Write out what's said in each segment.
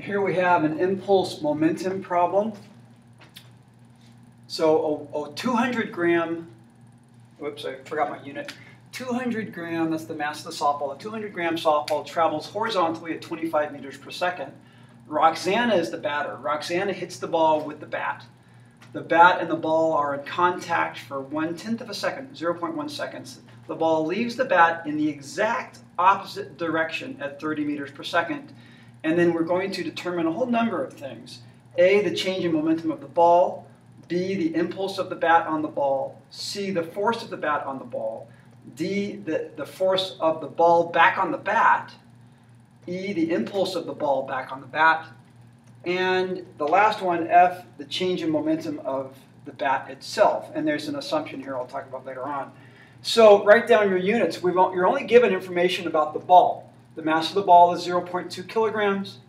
Here we have an impulse momentum problem. So a 200 gram, whoops, I forgot my unit. 200 gram, that's the mass of the softball. A 200 gram softball travels horizontally at 25 meters per second. Roxana is the batter. Roxana hits the ball with the bat. The bat and the ball are in contact for 1/10 of a second, 0.1 seconds. The ball leaves the bat in the exact opposite direction at 30 meters per second. And then we're going to determine a whole number of things. A, the change in momentum of the ball. B, the impulse of the bat on the ball. C, the force of the bat on the ball. D, the force of the ball back on the bat. E, the impulse of the ball back on the bat. And the last one, F, the change in momentum of the bat itself. And there's an assumption here I'll talk about later on. So write down your units. You're only given information about the ball. The mass of the ball is 0.2 kilograms.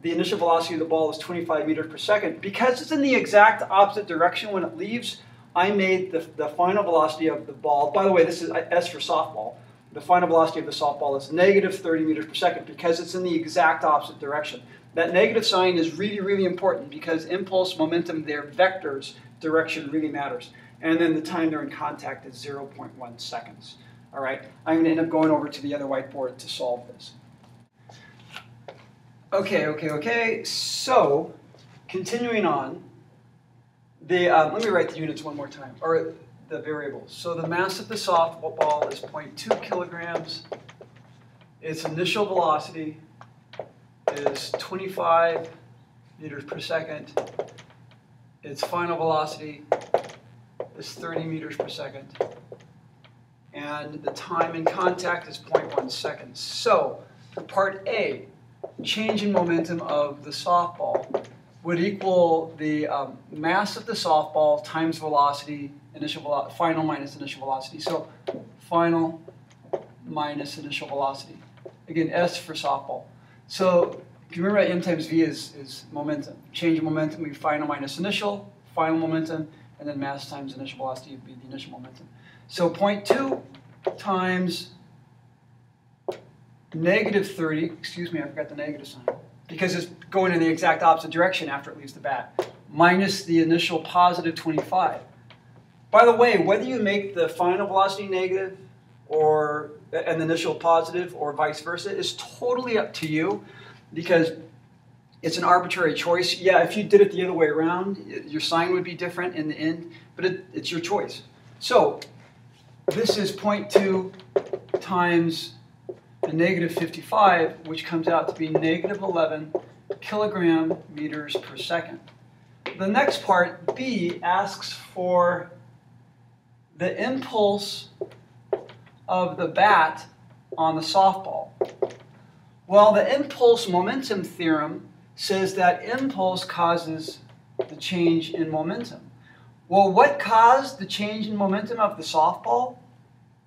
The initial velocity of the ball is 25 meters per second. Because it's in the exact opposite direction when it leaves, I made the final velocity of the ball. By the way, this is S for softball. The final velocity of the softball is negative 30 meters per second because it's in the exact opposite direction. That negative sign is really, really important because impulse, momentum, they're vectors. Direction really matters. And then the time they're in contact is 0.1 seconds. All right, I'm going to end up going over to the other whiteboard to solve this. Okay. So, continuing on, let me write the units one more time, or the variables. So the mass of the softball is 0.2 kilograms. Its initial velocity is 25 meters per second. Its final velocity is 30 meters per second. And the time in contact is 0.1 seconds. So, for part A, change in momentum of the softball would equal the mass of the softball times velocity, final minus initial velocity. So, final minus initial velocity. Again, S for softball. So, if you remember, M times V is momentum. Change in momentum would be final minus initial, final momentum, and then mass times initial velocity would be the initial momentum. So 0.2 times negative 30, excuse me, I forgot the negative sign, because it's going in the exact opposite direction after it leaves the bat, minus the initial positive 25. By the way, whether you make the final velocity negative or an initial positive or vice versa is totally up to you because it's an arbitrary choice. Yeah, if you did it the other way around, your sign would be different in the end, but it's your choice. So this is 0.2 times a negative 55, which comes out to be negative 11 kilogram meters per second. The next part, B, asks for the impulse of the bat on the softball. Well, the impulse momentum theorem says that impulse causes the change in momentum. Well, what caused the change in momentum of the softball?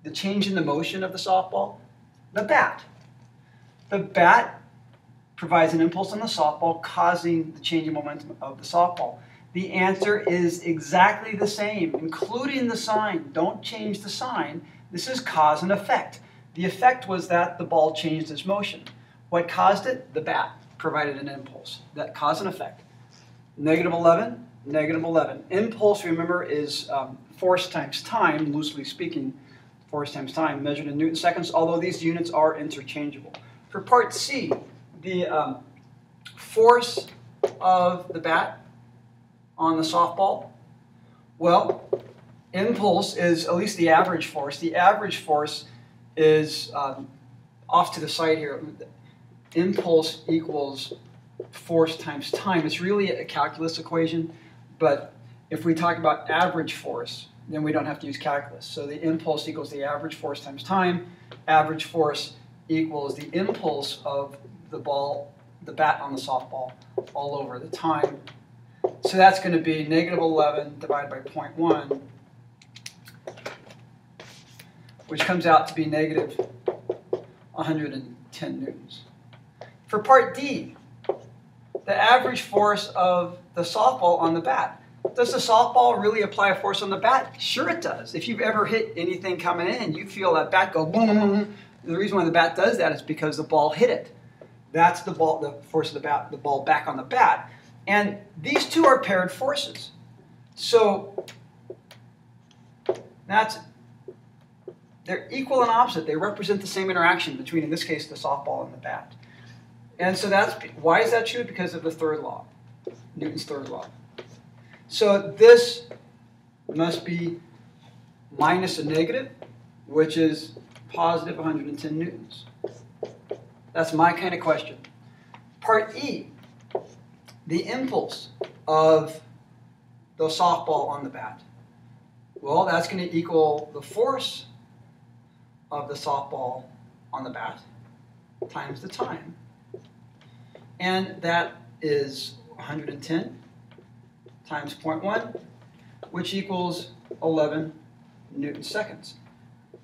The change in the motion of the softball? The bat. The bat provides an impulse on the softball, causing the change in momentum of the softball. The answer is exactly the same, including the sign. Don't change the sign. This is cause and effect. The effect was that the ball changed its motion. What caused it? The bat provided an impulse. That cause and effect. Negative 11. Negative 11. Impulse, remember, is force times time, loosely speaking, force times time, measured in Newton seconds, although these units are interchangeable. For part C, the force of the bat on the softball, well, impulse is at least the average force. The average force is off to the side here. Impulse equals force times time. It's really a calculus equation. But if we talk about average force, then we don't have to use calculus. So the impulse equals the average force times time. Average force equals the impulse of the bat on the softball all over the time. So that's going to be negative 11 divided by 0.1, which comes out to be negative 110 newtons. For part D, the average force of the softball on the bat. Does the softball really apply a force on the bat? Sure it does. If you've ever hit anything coming in, you feel that bat go boom, boom, boom. The reason why the bat does that is because the ball hit it. That's the ball, the force of the ball back on the bat. And these two are paired forces. So they're equal and opposite. They represent the same interaction between, in this case, the softball and the bat. And so why is that true? Because of the third law, Newton's third law. So this must be minus a negative, which is positive 110 newtons. That's my kind of question. Part E, the impulse of the softball on the bat. Well, that's going to equal the force of the softball on the bat times the time. And that is 110 times 0.1, which equals 11 Newton seconds.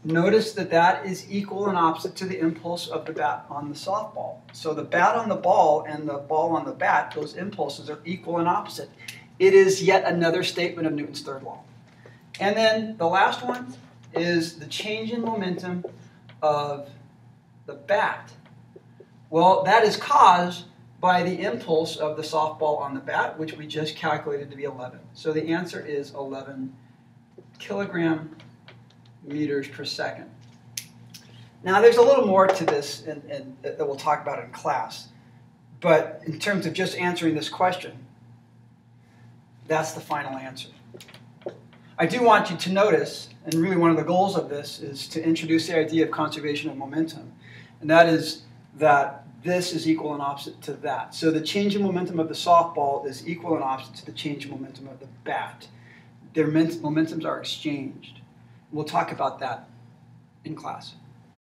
Notice that that is equal and opposite to the impulse of the bat on the softball. So the bat on the ball and the ball on the bat, those impulses are equal and opposite. It is yet another statement of Newton's third law. And then the last one is the change in momentum of the bat. Well, that is caused by the impulse of the softball on the bat, which we just calculated to be 11. So the answer is 11 kilogram meters per second. Now, there's a little more to this and that we'll talk about in class. But in terms of just answering this question, that's the final answer. I do want you to notice, and really one of the goals of this is to introduce the idea of conservation of momentum. And that is that this is equal and opposite to that. So the change in momentum of the softball is equal and opposite to the change in momentum of the bat. Their momentums are exchanged. We'll talk about that in class.